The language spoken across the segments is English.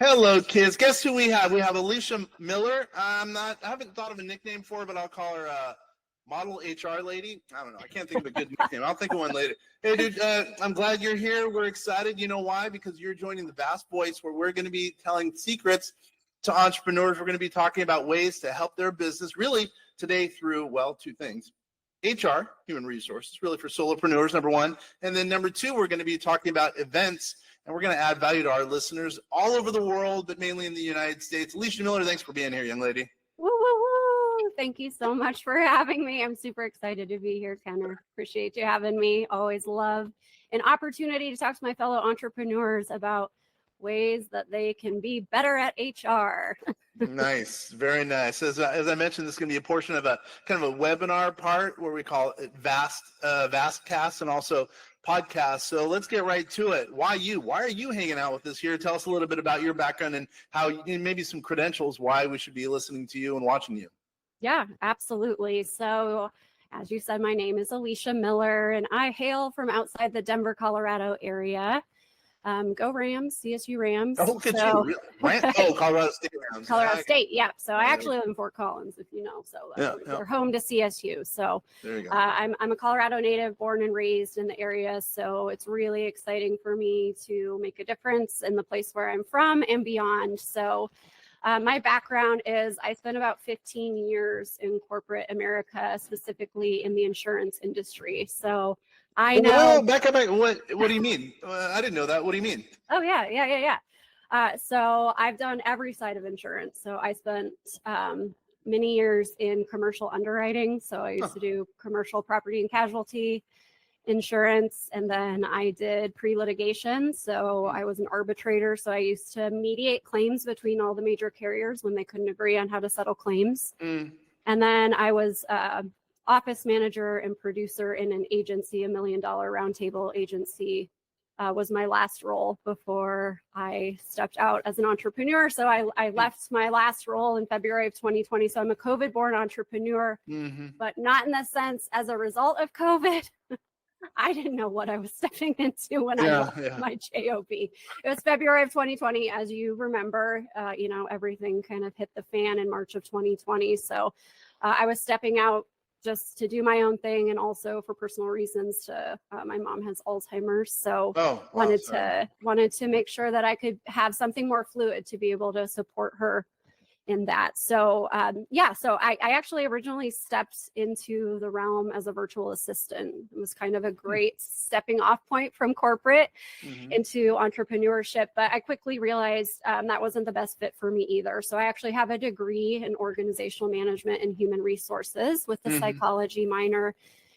Hello, kids. Guess who we have? We have Alicia Miller. I haven't thought of a nickname for her, but I'll call her Model HR Lady. I don't know. I can't think of a good nickname. I'll think of one later. Hey, dude, I'm glad you're here. We're excited. You know why? Because you're joining the Vast Voice, where we're going to be telling secrets to entrepreneurs. We're going to be talking about ways to help their business really today through, well, two things. HR, human resources, really for solopreneurs, number one. And then number two, we're going to be talking about events, and we're going to add value to our listeners all over the world, but mainly in the United States. Alicia Miller, thanks for being here, young lady. Woo, woo, woo. Thank you so much for having me. I'm super excited to be here, Kenner. Appreciate you having me. Always love an opportunity to talk to my fellow entrepreneurs about ways that they can be better at HR. Nice. Very nice. As I mentioned, this is going to be a portion of a kind of a webinar part where we call it Vastcast and also podcast. So let's get right to it. Why you? Why are you hanging out with us here? Tell us a little bit about your background and how, and maybe some credentials, why we should be listening to you and watching you. Yeah, absolutely. So as you said, my name is Alicia Miller, and I hail from outside the Denver, Colorado area. Go Rams, CSU Rams. Oh, look at you. Oh, Colorado State Rams. Colorado State, yeah. So I actually live in Fort Collins, if you know. So we're home to CSU. So there you go. I'm a Colorado native, born and raised in the area. So it's really exciting for me to make a difference in the place where I'm from and beyond. So my background is I spent about 15 years in corporate America, specifically in the insurance industry. So I know. Well, back up. What do you mean? I didn't know that. What do you mean? Oh, yeah. So I've done every side of insurance. So I spent many years in commercial underwriting. So I used to do commercial property and casualty insurance. And then I did pre-litigation. So I was an arbitrator. So I used to mediate claims between all the major carriers when they couldn't agree on how to settle claims. And then I was office manager and producer in an agency, $1 million roundtable agency was my last role before I stepped out as an entrepreneur. So I left my last role in February of 2020. So I'm a COVID-born entrepreneur, but not in the sense as a result of COVID. I didn't know what I was stepping into when I left my job. It was February of 2020. As you remember, everything kind of hit the fan in March of 2020. So I was stepping out just to do my own thing, and also for personal reasons. My mom has Alzheimer's, so wanted to make sure that I could have something more fluid to be able to support her in that. So so I actually originally stepped into the realm as a virtual assistant. It was kind of a great stepping off point from corporate into entrepreneurship, but I quickly realized that wasn't the best fit for me either. So I actually have a degree in organizational management and human resources with a psychology minor.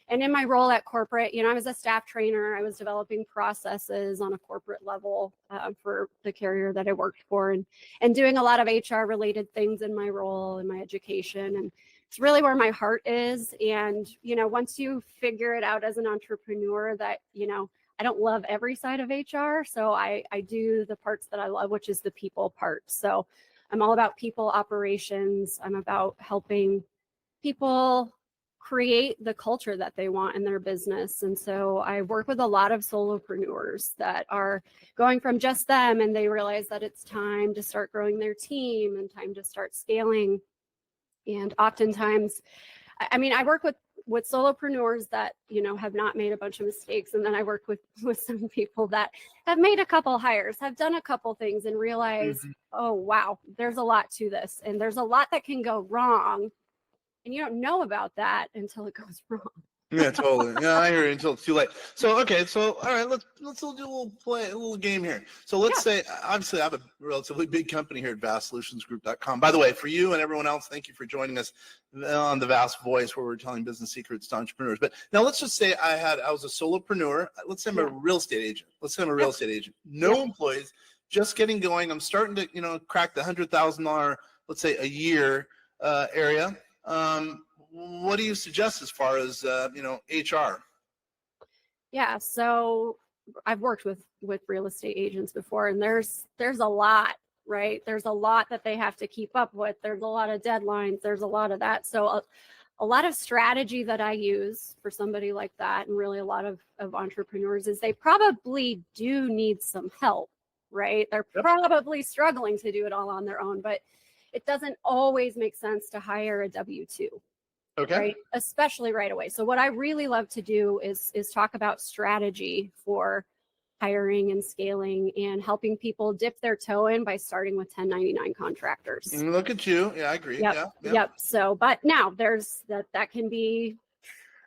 And in my role at corporate, I was a staff trainer. I was developing processes on a corporate level for the carrier that I worked for, and doing a lot of HR related things in my role and my education. And it's really where my heart is. And, once you figure it out as an entrepreneur that, I don't love every side of HR. So I do the parts that I love, which is the people part. So I'm all about people operations. I'm about helping people create the culture that they want in their business. And so I work with a lot of solopreneurs that are going from just them, and they realize that it's time to start growing their team and time to start scaling. And oftentimes, I work with solopreneurs that, have not made a bunch of mistakes. And then I work with some people that have made a couple hires, have done a couple things, and realize, oh, wow, there's a lot to this. And there's a lot that can go wrong. And you don't know about that until it goes wrong. Yeah, totally. Yeah, I hear you until it's too late. So, okay. So, all right, let's do a little game here. So let's say, obviously I have a relatively big company here at vastsolutionsgroup.com. By the way, for you and everyone else, thank you for joining us on the Vast Voice, where we're telling business secrets to entrepreneurs. But now let's just say I was a solopreneur. Let's say I'm a real estate agent. No employees, just getting going. I'm starting to, crack the $100,000, let's say a year area. What do you suggest as far as HR? Yeah, so I've worked with real estate agents before, and there's a lot, right? There's a lot that they have to keep up with. There's a lot of deadlines. There's a lot of that. So a lot of strategy that I use for somebody like that, and really a lot of entrepreneurs, is they probably do need some help, right? They're Yep. probably struggling to do it all on their own, but it doesn't always make sense to hire a W-2, Okay. right? Especially right away. So what I really love to do is talk about strategy for hiring and scaling and helping people dip their toe in by starting with 1099 contractors. Look at you. Yeah, I agree. Yep. Yeah. Yep. So, but now there's that can be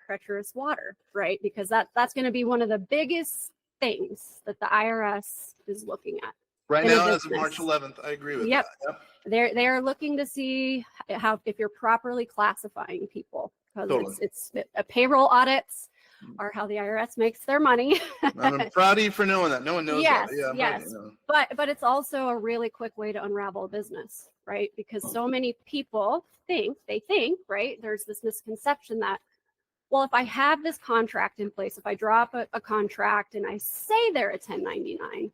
treacherous water, right? Because that's going to be one of the biggest things that the IRS is looking at. Right in a now, as of business. March 11th, I agree with Yep. that. Yep. They're looking to see how if you're properly classifying people, because Totally. it's payroll audits are how the IRS makes their money. I'm proud of you for knowing that. No one knows Yes, that. Yeah, I'm yes. proud of you. But it's also a really quick way to unravel a business, right? Because so many people think, right? There's this misconception that, well, if I have this contract in place, if I draw up a contract and I say they're a 1099,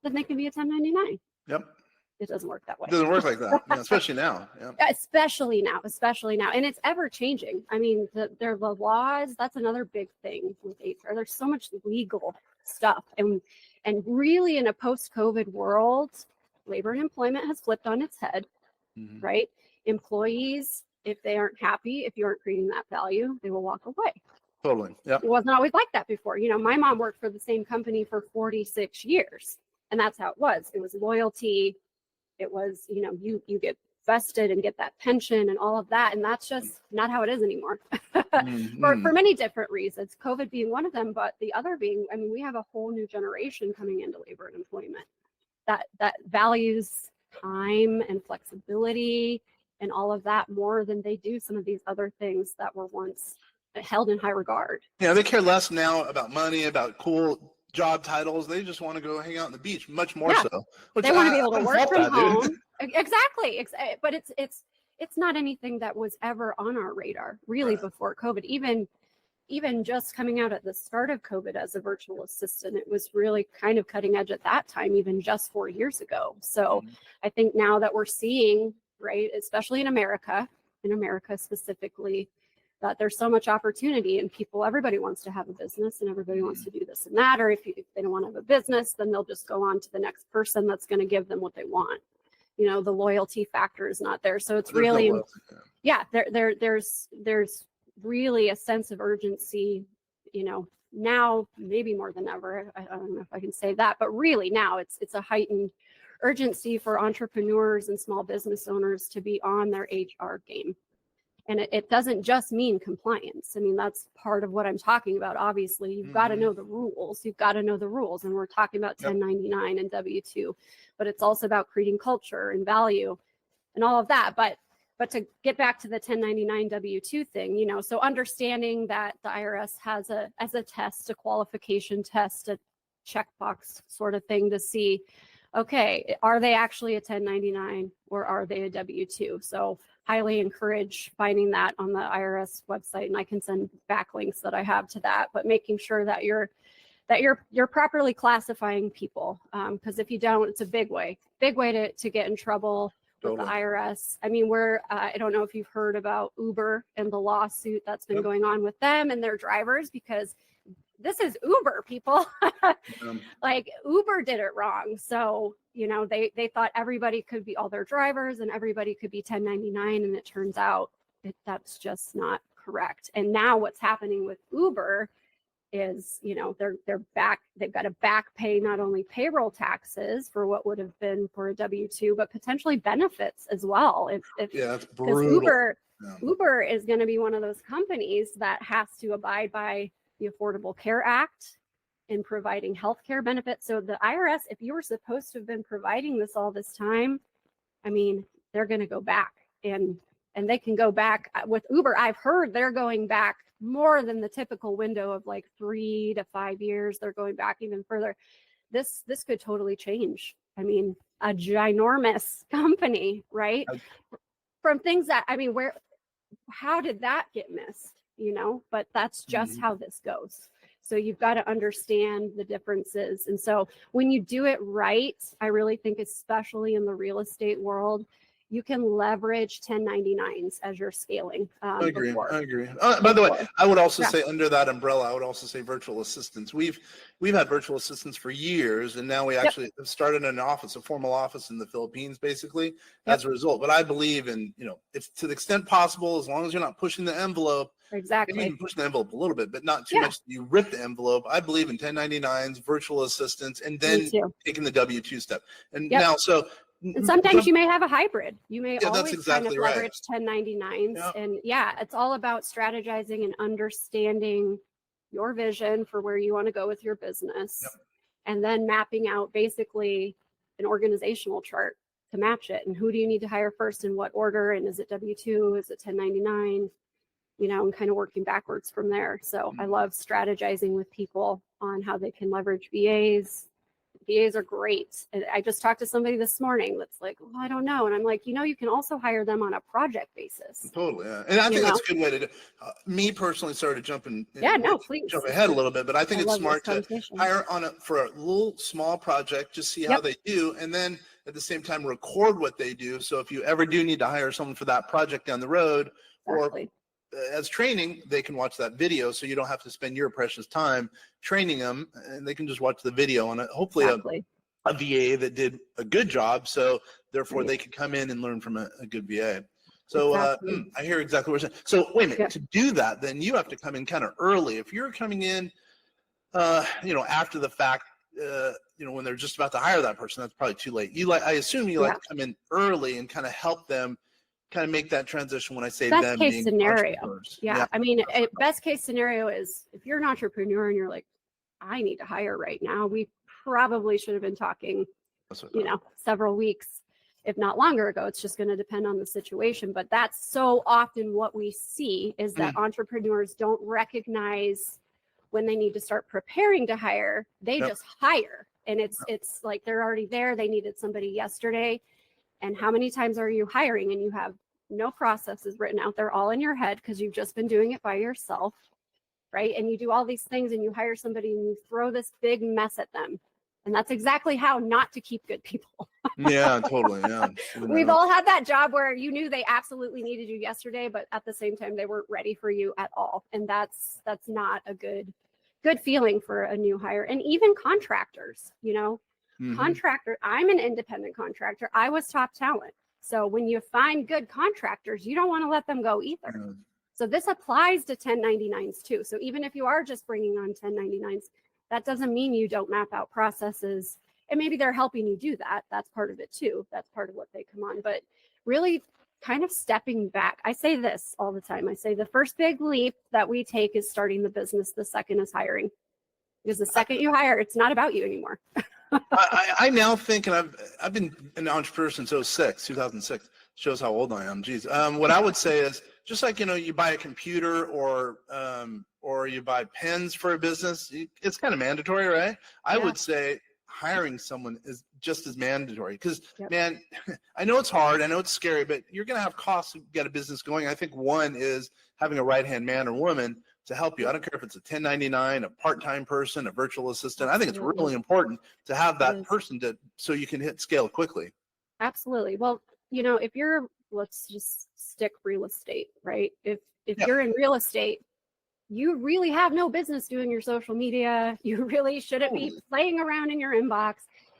then they can be a 1099. Yep. It doesn't work that way. It doesn't work like that, especially now. Yeah. Especially now. And it's ever changing. I mean, the laws, that's another big thing with HR. There's so much legal stuff. And really in a post-COVID world, labor and employment has flipped on its head, right? Employees, if they aren't happy, if you aren't creating that value, they will walk away. Totally. Yep. It wasn't always like that before. My mom worked for the same company for 46 years. And that's how it was. It was loyalty. It was, you get vested and get that pension and all of that. And that's just not how it is anymore for many different reasons, COVID being one of them. But the other being, I mean, we have a whole new generation coming into labor and employment that values time and flexibility and all of that more than they do some of these other things that were once held in high regard. Yeah, they care less now about money, about cool job titles. They just want to go hang out on the beach, much more so. They want to be able to work from home. Exactly. But it's not anything that was ever on our radar really before COVID. Even just coming out at the start of COVID as a virtual assistant, it was really kind of cutting edge at that time, even just 4 years ago. So I think now that we're seeing, right, especially in America specifically, that there's so much opportunity and everybody wants to have a business and everybody wants to do this and that. Or if they don't want to have a business, then they'll just go on to the next person that's going to give them what they want. The loyalty factor is not there. So it's really, there's really a sense of urgency, now maybe more than ever. I don't know if I can say that, but really now it's a heightened urgency for entrepreneurs and small business owners to be on their HR game. And it doesn't just mean compliance. I mean, that's part of what I'm talking about. Obviously, you've got to know the rules. And we're talking about 1099 and W-2, but it's also about creating culture and value and all of that. But to get back to the 1099 W-2 thing, so understanding that the IRS has a test, a qualification test, a checkbox sort of thing to see, okay, are they actually a 1099 or are they a W-2? So highly encourage finding that on the IRS website, and I can send backlinks that I have to that, but making sure that you're properly classifying people. Because if you don't, it's a big way to get in trouble with the IRS. I mean, I don't know if you've heard about Uber and the lawsuit that's been going on with them and their drivers, because this is Uber, people. Like Uber did it wrong. So, they thought everybody could be all their drivers and everybody could be 1099. And it turns out that's just not correct. And now what's happening with Uber is, they're back. They've got to back pay not only payroll taxes for what would have been for a W-2, but potentially benefits as well. That's brutal. Uber is going to be one of those companies that has to abide by the Affordable Care Act in providing healthcare benefits. So the IRS, if you were supposed to have been providing this all this time, I mean, they're going to go back and they can go back with Uber. I've heard they're going back more than the typical window of like 3 to 5 years. They're going back even further. This could totally change. I mean, a ginormous company, right? From things that, I mean, how did that get missed? But that's just how this goes. So you've got to understand the differences. And so when you do it right, I really think, especially in the real estate world, you can leverage 1099s as you're scaling. I agree. Before. I agree. By the way, I would also Yeah. say under that umbrella, I would also say virtual assistants. We've had virtual assistants for years, and now we actually have started an office, a formal office in the Philippines, basically as a result. But I believe in, if to the extent possible, as long as you're not pushing the envelope, Exactly. maybe even pushing the envelope a little bit, but not too much. You rip the envelope. I believe in 1099s, virtual assistants, and then taking the W-2 step. And now, and sometimes you may have a hybrid. You may that's always exactly kind of leverage 1099s. And it's all about strategizing and understanding your vision for where you want to go with your business. And then mapping out basically an organizational chart to match it. And who do you need to hire first, in what order? And is it W-2? Is it 1099? And kind of working backwards from there. So I love strategizing with people on how they can leverage VAs. VAs are great. And I just talked to somebody this morning that's like, well, I don't know. And I'm like, you can also hire them on a project basis. Totally. Yeah. And I think that's a good way to do it. Me personally, sorry to jump please. Jump ahead a little bit, but I think it's smart to hire for a little small project, just see how they do. And then at the same time, record what they do. So if you ever do need to hire someone for that project down the road, or as training, they can watch that video, so you don't have to spend your precious time training them, and they can just watch the video on it. Hopefully a VA that did a good job, so therefore they could come in and learn from a good VA. So I hear exactly what you're saying. So wait a minute, to do that, then you have to come in kind of early. If you're coming in, after the fact, when they're just about to hire that person, that's probably too late. I assume you like to come in early and kind of help them kind of make that transition when I say best them case being scenario. Yeah. I mean, best case scenario is if you're an entrepreneur and you're like, I need to hire right now, we probably should have been talking, several weeks, if not longer ago. It's just going to depend on the situation. But that's so often what we see is that entrepreneurs don't recognize when they need to start preparing to hire. They just hire. And it's like they're already there. They needed somebody yesterday. And how many times are you hiring and you have no processes written out there, all in your head because you've just been doing it by yourself, right? And you do all these things and you hire somebody and you throw this big mess at them. And that's exactly how not to keep good people. Yeah, totally. Yeah. We've all had that job where you knew they absolutely needed you yesterday, but at the same time, they weren't ready for you at all. And that's not a good feeling for a new hire. And even contractors, contractor. I'm an independent contractor. I was top talent. So when you find good contractors, you don't want to let them go either. So this applies to 1099s too. So even if you are just bringing on 1099s, that doesn't mean you don't map out processes. And maybe they're helping you do that. That's part of it too. That's part of what they come on. But really kind of stepping back. I say this all the time. I say the first big leap that we take is starting the business. The second is hiring. Because the second you hire, it's not about you anymore. I now think, and I've been an entrepreneur since 2006. Shows how old I am. Geez. What I would say is just like, you buy a computer or you buy pens for a business, it's kind of mandatory, right? I would say hiring someone is just as mandatory because, man, I know it's hard. I know it's scary, but you're going to have costs to get a business going. I think one is having a right-hand man or woman to help you. I don't care if it's a 1099, a part-time person, a virtual assistant. I think it's really important to have that person so you can hit scale quickly. Absolutely. Well, if let's just stick real estate, right? If you're in real estate, you really have no business doing your social media. You really shouldn't be playing around in your inbox.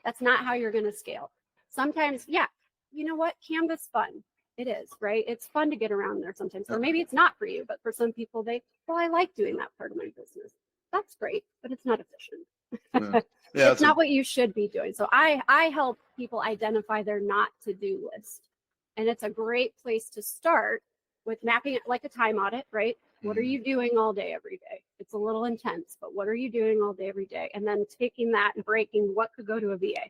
That's not how you're going to scale. Sometimes, you know what? Canva's fun. It is, right? It's fun to get around there sometimes. Or maybe it's not for you, but for some people, I like doing that part of my business. That's great, but it's not efficient. It's not what you should be doing. So I help people identify their not to-do list. And it's a great place to start with mapping it like a time audit, right? What are you doing all day, every day? It's a little intense, but what are you doing all day, every day? And then taking that and breaking what could go to a VA.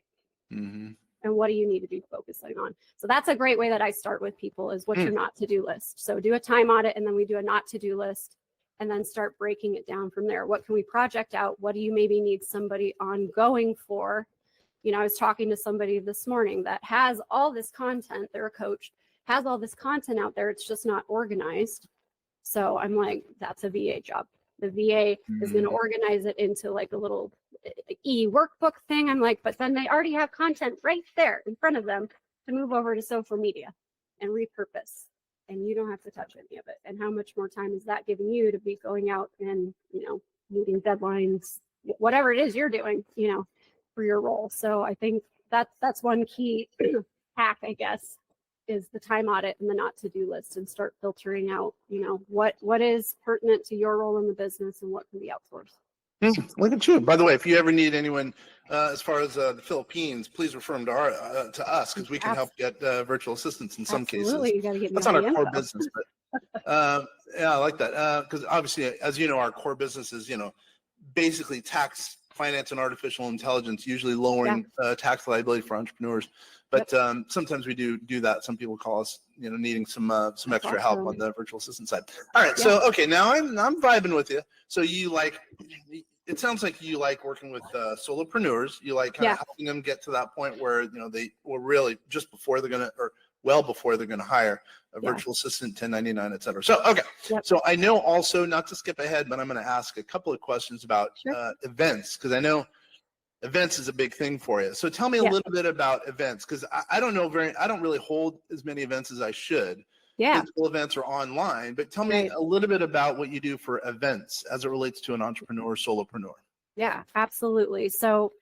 And what do you need to be focusing on? So that's a great way that I start with people is what's your not to-do list. So do a time audit and then we do a not to-do list and then start breaking it down from there. What can we project out? What do you maybe need somebody ongoing for? I was talking to somebody this morning that has all this content. They're a coach, has all this content out there. It's just not organized. So I'm like, that's a VA job. The VA is going to organize it into like a little workbook thing. I'm like, but then they already have content right there in front of them to move over to social media. and repurpose, and you don't have to touch any of it. And how much more time is that giving you to be going out and, meeting deadlines, whatever it is you're doing, for your role. So I think that's one key hack, I guess, is the time audit and the not to-do list, and start filtering out, what is pertinent to your role in the business and what can be outsourced. Look at you. By the way, if you ever need anyone as far as the Philippines, please refer them to us, because we can help get virtual assistants in some Absolutely. cases. You got to get me That's all not the our core info. business, but yeah, I like that, because obviously, as you know, our core business is basically tax, finance, and artificial intelligence, usually lowering tax liability for entrepreneurs. But sometimes we do that. Some people call us, needing some extra help on the virtual assistant side. All right, so okay, now I'm vibing with you. So it sounds like you like working with solopreneurs. You like kind of helping them get to that point where they were really just before they're gonna, or well before they're gonna hire a virtual assistant, 1099, et cetera. So okay, so I know also, not to skip ahead, but I'm going to ask a couple of questions about events, because I know events is a big thing for you. So tell me a little bit about events, because I don't really hold as many events as I should. Physical events or online, but tell me a little bit about what you do for events as it relates to an entrepreneur, solopreneur. Yeah, absolutely. So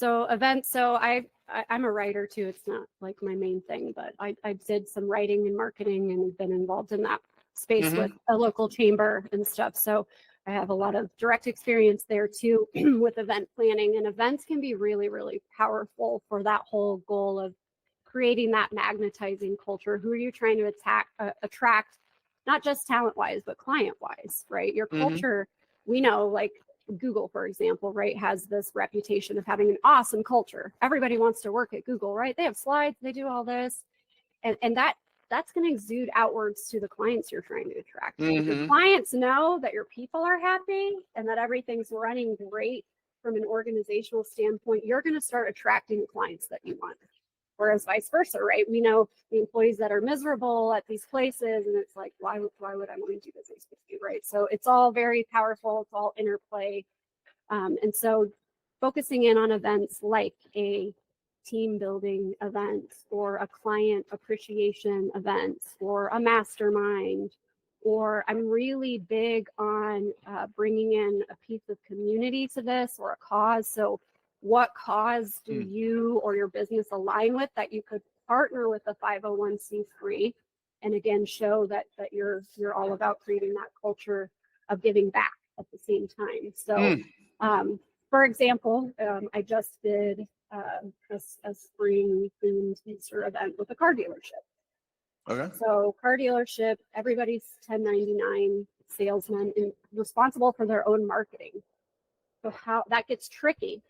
events. So I'm a writer too. It's not like my main thing, but I did some writing and marketing and been involved in that space with a local chamber and stuff. So I have a lot of direct experience there too with event planning, and events can be really, really powerful for that whole goal of creating that magnetizing culture. Who are you trying to attract, not just talent wise, but client wise, right? Your culture, we know, like Google, for example, right, has this reputation of having an awesome culture. Everybody wants to work at Google, right? They have slides, they do all this. And that's going to exude outwards to the clients you're trying to attract. If your clients know that your people are happy and that everything's running great from an organizational standpoint, you're going to start attracting the clients that you want. Whereas vice versa, right? We know the employees that are miserable at these places, and it's like, why would I want to do business with you, right? So it's all very powerful. It's all interplay. And so focusing in on events like a team building event or a client appreciation event or a mastermind, or I'm really big on bringing in a piece of community to this, or a cause. So what cause do you or your business align with that you could partner with a 501c3 and again show that you're all about creating that culture of giving back at the same time. So for example, I just did a spring themed Easter event with a car dealership. Okay. So car dealership, everybody's 1099 salesman and responsible for their own marketing. So how that gets tricky.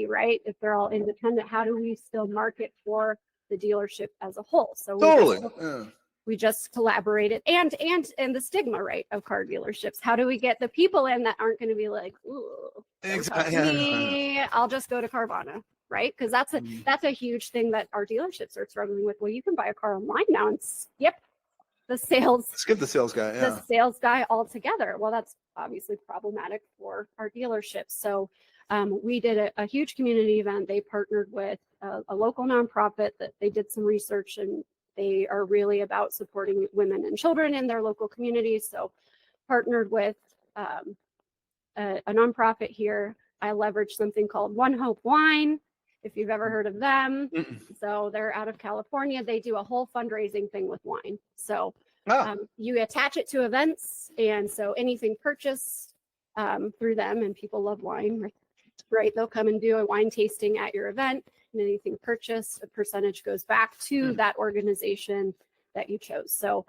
Right? If they're all independent, how do we still market for the dealership as a whole? So we just collaborated, and the stigma, right, of car dealerships. How do we get the people in that aren't going to be like, ooh, exactly, I'll just go to Carvana, right? Because that's a huge thing that our dealerships are struggling with. Well, you can buy a car online now and skip the sales guy altogether. Well, that's obviously problematic for our dealerships. So we did a huge community event. They partnered with a local nonprofit that they did some research, and they are really about supporting women and children in their local communities. So partnered with a nonprofit here. I leveraged something called One Hope Wine, if you've ever heard of them. So they're out of California. They do a whole fundraising thing with wine. So you attach it to events. And so anything purchased through them, and people love wine, right? They'll come and do a wine tasting at your event, and anything purchased, a percentage goes back to that organization that you chose. So,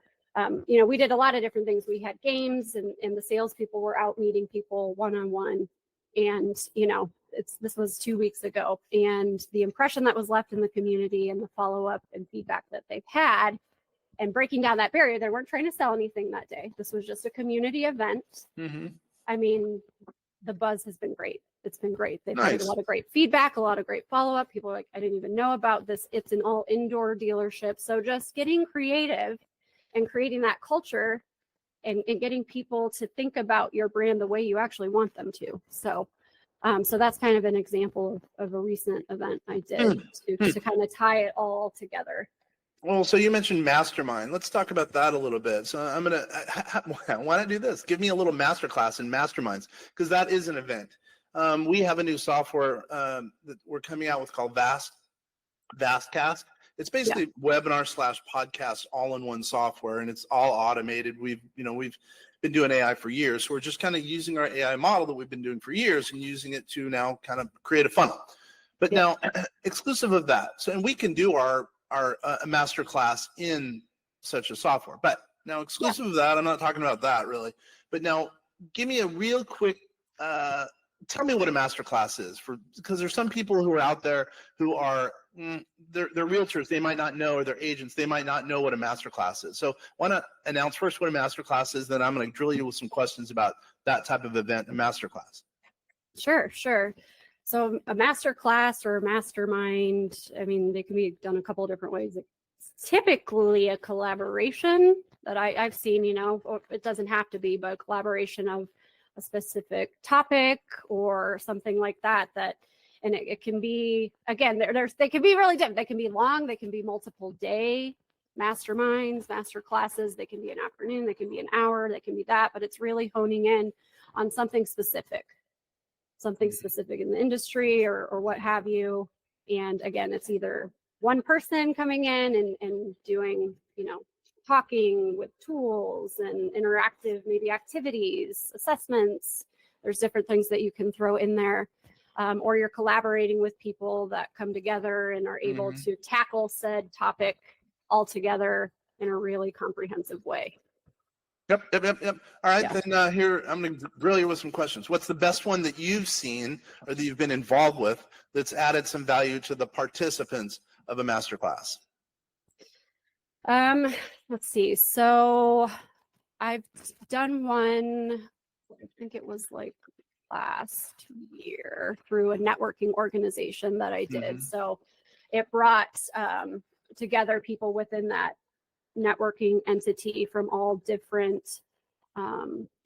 we did a lot of different things. We had games, and the salespeople were out meeting people one-on-one. And, this was 2 weeks ago, and the impression that was left in the community and the follow-up and feedback that they've had, and breaking down that barrier, they weren't trying to sell anything that day. This was just a community event. I mean, the buzz has been great. It's been great. They've had a lot of great feedback, a lot of great follow-up. People are like, I didn't even know about this. It's an all indoor dealership. So just getting creative and creating that culture and getting people to think about your brand the way you actually want them to. So that's kind of an example of a recent event I did to kind of tie it all together. Well, so you mentioned mastermind. Let's talk about that a little bit. So I'm gonna why not do this? Give me a little masterclass in masterminds, because that is an event. We have a new software that we're coming out with called Vastcast. It's basically webinar / podcast all in one software, and it's all automated. We've been doing AI for years, so we're just kind of using our AI model that we've been doing for years and using it to now kind of create a funnel. But now, exclusive of that, so and we can do our master class in such a software. But now, exclusive of that, I'm not talking about that really. But now, give me a real quick. Tell me what a master class is, because there's some people who are out there who are they're realtors. They might not know, or they're agents. They might not know what a master class is. So why not announce first what a master class is? Then I'm going to drill you with some questions about that type of event, a master class. Sure. So a master class or a mastermind, I mean, they can be done a couple of different ways. It's typically a collaboration that I've seen, it doesn't have to be, but a collaboration of a specific topic or something like that, and it can be, again, they can be really different. They can be long, they can be multiple day masterminds, master classes. They can be an afternoon, they can be an hour, they can be that, but it's really honing in on something specific in the industry or what have you. And again, it's either one person coming in and doing, talking with tools and interactive, maybe activities, assessments. There's different things that you can throw in there. Or you're collaborating with people that come together and are able to tackle said topic all together in a really comprehensive way. Yep. All right, then here, I'm going to grill you with some questions. What's the best one that you've seen or that you've been involved with that's added some value to the participants of a masterclass? Let's see. So I've done one, I think it was like last year through a networking organization that I did. So it brought together people within that networking entity from all different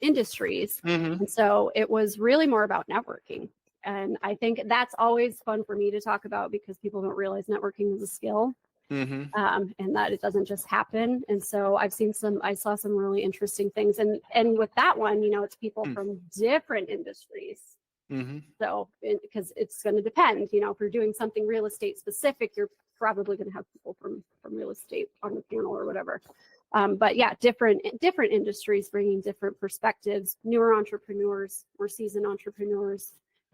industries. And so it was really more about networking. And I think that's always fun for me to talk about because people don't realize networking is a skill. And that it doesn't just happen. And so I saw some really interesting things. And with that one, it's people from different industries. So, because it's going to depend, if you're doing something real estate specific, you're probably going to have people from real estate on the panel or whatever. But yeah, different industries bringing different perspectives, newer entrepreneurs, more seasoned entrepreneurs,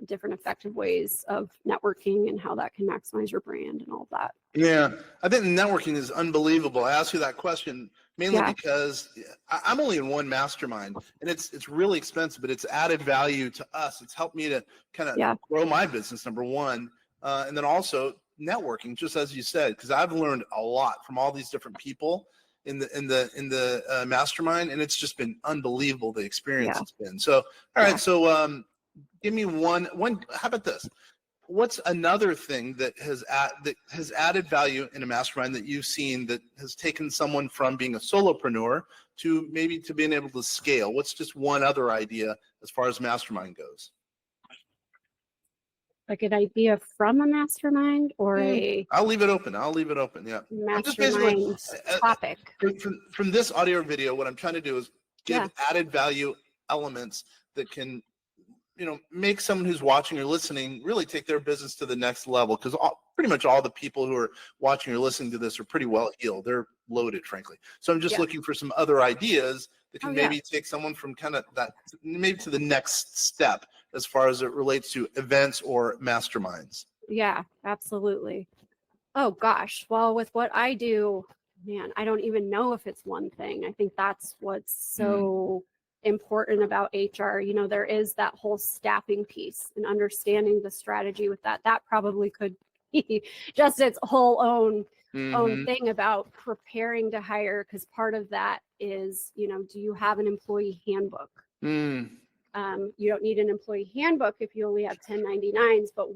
different effective ways of networking and how that can maximize your brand and all that. Yeah, I think networking is unbelievable. I asked you that question mainly because I'm only in one mastermind, and it's really expensive, but it's added value to us. It's helped me to kind of grow my business, number one, and then also networking, just as you said, because I've learned a lot from all these different people in the mastermind, and it's just been unbelievable the experience it's been. So, all right, so give me one. How about this? What's another thing that has added value in a mastermind that you've seen that has taken someone from being a solopreneur to maybe to being able to scale? What's just one other idea as far as mastermind goes? Like an idea from a mastermind or I'll leave it open. Yeah. Mastermind topic. From this audio video, what I'm trying to do is give added value elements that can make someone who's watching or listening really take their business to the next level, because pretty much all the people who are watching or listening to this are pretty well heeled. They're loaded, frankly. So I'm just looking for some other ideas that can maybe take someone from kind of that maybe to the next step as far as it relates to events or masterminds. Yeah, absolutely. Oh gosh. Well, with what I do, man, I don't even know if it's one thing. I think that's what's so important about HR. There is that whole staffing piece and understanding the strategy with that. That probably could be just its whole own thing about preparing to hire, because part of that is, do you have an employee handbook? You don't need an employee handbook if you only have 1099s, but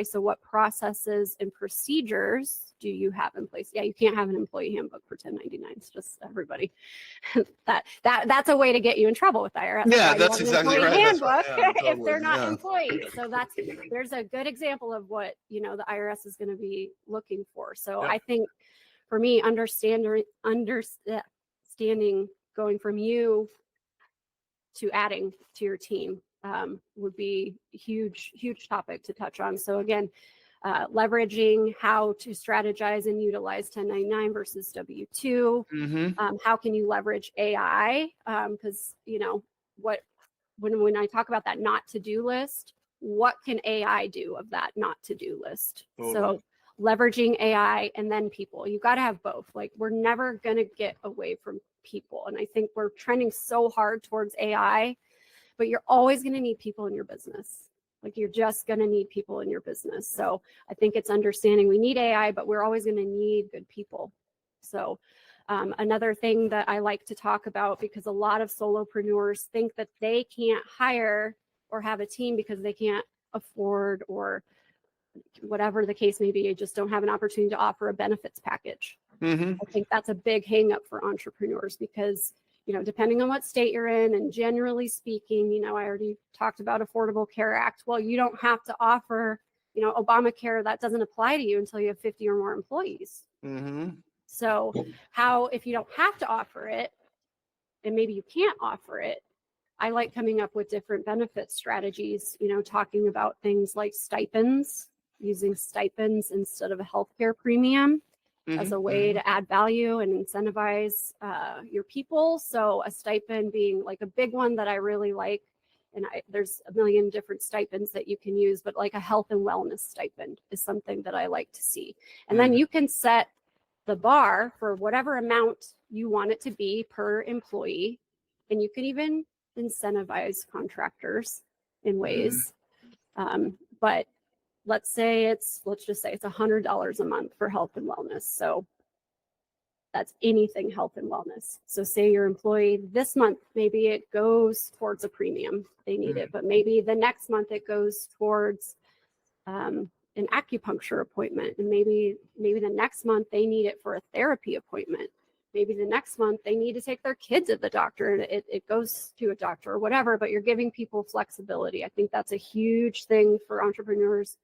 so what processes and procedures do you have in place? Yeah, you can't have an employee handbook for 1099s, just everybody. That's a way to get you in trouble with IRS. Yeah, that's exactly right. Handbook if they're not employees. So there's a good example of what, the IRS is going to be looking for. So I think for me, understanding going from you to adding to your team would be a huge topic to touch on. So again, leveraging how to strategize and utilize 1099 versus W-2. How can you leverage AI? Because when I talk about that not to-do list, what can AI do of that not to-do list? Totally. So leveraging AI and then people. You got to have both. Like, we're never going to get away from people. And I think we're trending so hard towards AI, but you're always going to need people in your business. Like, you're just going to need people in your business. So I think it's understanding we need AI, but we're always going to need good people. So another thing that I like to talk about, because a lot of solopreneurs think that they can't hire or have a team because they can't afford, or whatever the case may be, you just don't have an opportunity to offer a benefits package. I think that's a big hang up for entrepreneurs because, depending on what state you're in, and generally speaking, I already talked about Affordable Care Act. Well, you don't have to offer, Obamacare. That doesn't apply to you until you have 50 or more employees. So if you don't have to offer it, and maybe you can't offer it, I like coming up with different benefit strategies, talking about things like stipends, using stipends instead of a healthcare premium as a way to add value and incentivize your people. So a stipend being like a big one that I really like, and there's a million different stipends that you can use, but like a health and wellness stipend is something that I like to see. And then you can set the bar for whatever amount you want it to be per employee, and you can even incentivize contractors in ways. But let's just say it's $100 a month for health and wellness. So that's anything health and wellness. So say your employee this month, maybe it goes towards a premium, they need it, but maybe the next month it goes towards an acupuncture appointment. And maybe the next month they need it for a therapy appointment. Maybe the next month they need to take their kids to the doctor, and it goes to a doctor or whatever, but you're giving people flexibility. I think that's a huge thing for entrepreneurs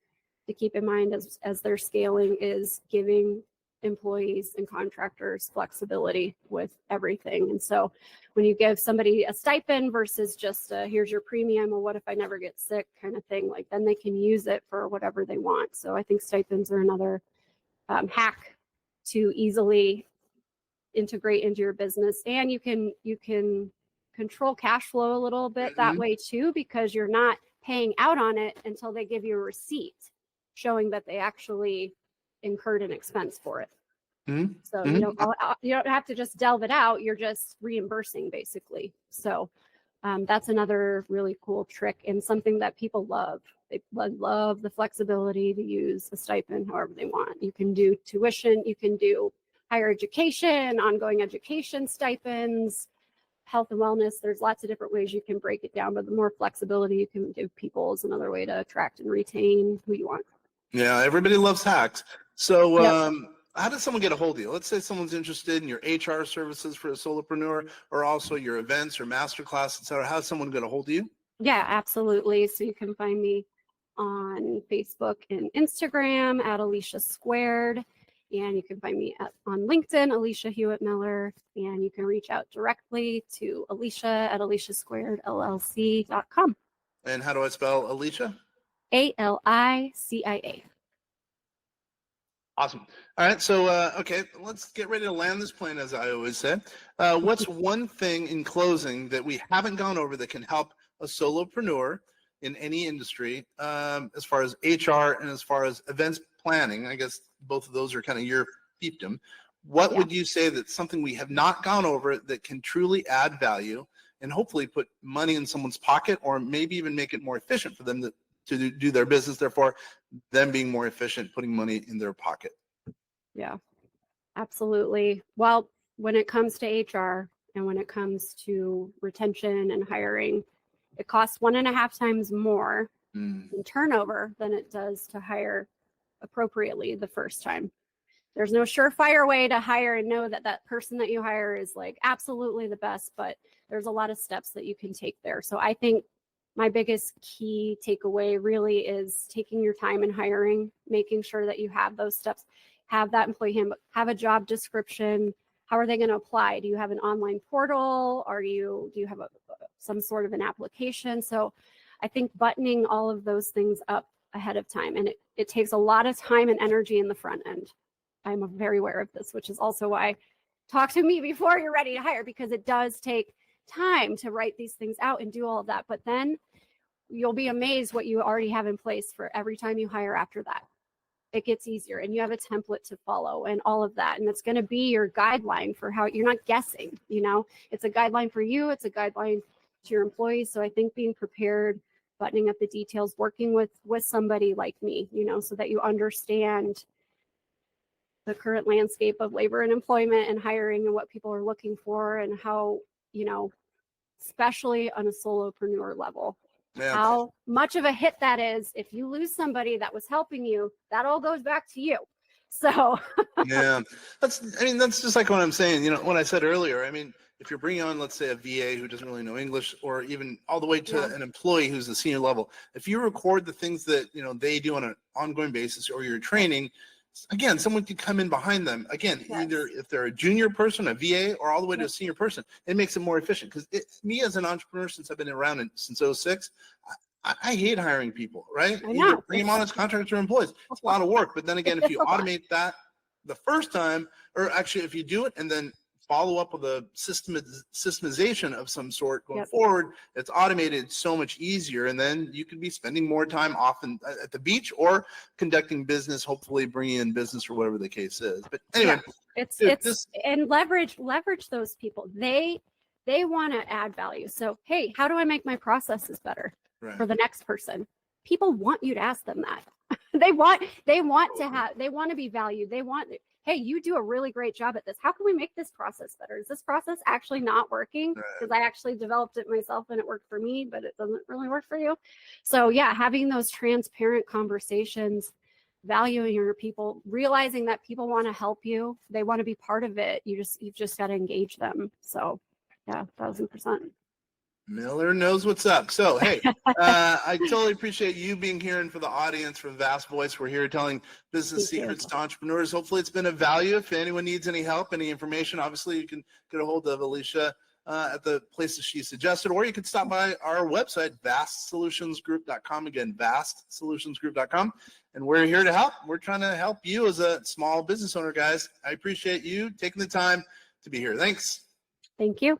to keep in mind as they're scaling, is giving employees and contractors flexibility with everything. And so when you give somebody a stipend versus just here's your premium, or what if I never get sick kind of thing, like then they can use it for whatever they want. So I think stipends are another hack to easily integrate into your business. And you can control cash flow a little bit that way too, because you're not paying out on it until they give you a receipt showing that they actually incurred an expense for it. So you don't have to just delve it out. You're just reimbursing basically. So that's another really cool trick, and something that people love. They love the flexibility to use a stipend however they want. You can do tuition, you can do higher education, ongoing education stipends, health and wellness. There's lots of different ways you can break it down, but the more flexibility you can give people is another way to attract and retain who you want. Yeah, everybody loves hacks. So how does someone get a hold of you? Let's say someone's interested in your HR services for a solopreneur, or also your events or masterclass, et cetera. How does someone get a hold of you? Yeah, absolutely. So you can find me on Facebook and Instagram at Alicia Squared. And you can find me on LinkedIn, Alicia Hewitt Miller, and you can reach out directly to Alicia at aliciasquaredllc.com. And how do I spell Alicia? ALICIA. Awesome. All right. So, okay, let's get ready to land this plane, as I always say. What's one thing in closing that we haven't gone over that can help a solopreneur in any industry, as far as HR and as far as events planning? I guess both of those are kind of your fiefdom. What would you say that's something we have not gone over that can truly add value and hopefully put money in someone's pocket, or maybe even make it more efficient for them to do their business, therefore them being more efficient, putting money in their pocket? Yeah, absolutely. Well, when it comes to HR and when it comes to retention and hiring, it costs 1.5 times more in turnover than it does to hire appropriately the first time. There's no surefire way to hire and know that that person that you hire is like absolutely the best, but there's a lot of steps that you can take there. So I think my biggest key takeaway really is taking your time in hiring, making sure that you have those steps, have that employee handbook, have a job description. How are they going to apply? Do you have an online portal? Do you have some sort of an application? So I think buttoning all of those things up ahead of time, and it takes a lot of time and energy in the front end. I'm very aware of this, which is also why talk to me before you're ready to hire, because it does take time to write these things out and do all of that. But then you'll be amazed what you already have in place for every time you hire after that. It gets easier, and you have a template to follow and all of that. And it's going to be your guideline for how you're not guessing, it's a guideline for you. It's a guideline to your employees. So I think being prepared, buttoning up the details, working with somebody like me, so that you understand the current landscape of labor and employment and hiring and what people are looking for, and how, especially on a solopreneur level, how much of a hit that is. If you lose somebody that was helping you, that all goes back to you. So yeah, that's just like what I'm saying, what I said earlier. I mean, if you're bringing on, let's say, a VA who doesn't really know English, or even all the way to an employee who's the senior level, if you record the things that, they do on an ongoing basis, or you're training, again, someone could come in behind them. Again, either if they're a junior person, a VA, or all the way to a senior person, it makes it more efficient. Because me as an entrepreneur, since I've been around since 2006, I hate hiring people, right? Either bring them on as contractors or employees. It's a lot of work. But then again, if you automate that the first time, or actually if you do it and then follow up with a systemization of some sort going forward, it's automated so much easier. And then you could be spending more time often at the beach, or conducting business, hopefully bringing in business, or whatever the case is. But anyway, and leverage those people. They want to add value. So, hey, how do I make my processes better for the next person? People want you to ask them that. They want to be valued. They want, hey, you do a really great job at this. How can we make this process better? Is this process actually not working? Because I actually developed it myself and it worked for me, but it doesn't really work for you. So yeah, having those transparent conversations, valuing your people, realizing that people want to help you. They want to be part of it. You've just got to engage them. So yeah, 1000%. Miller knows what's up. So, hey, I totally appreciate you being here. And for the audience, from Vast Voice, we're here telling business secrets to entrepreneurs. Hopefully it's been of value. If anyone needs any help, any information, obviously you can get a hold of Alicia at the places she suggested, or you can stop by our website, vastsolutionsgroup.com. Again, vastsolutionsgroup.com. And we're here to help. We're trying to help you as a small business owner, guys. I appreciate you taking the time to be here. Thanks. Thank you.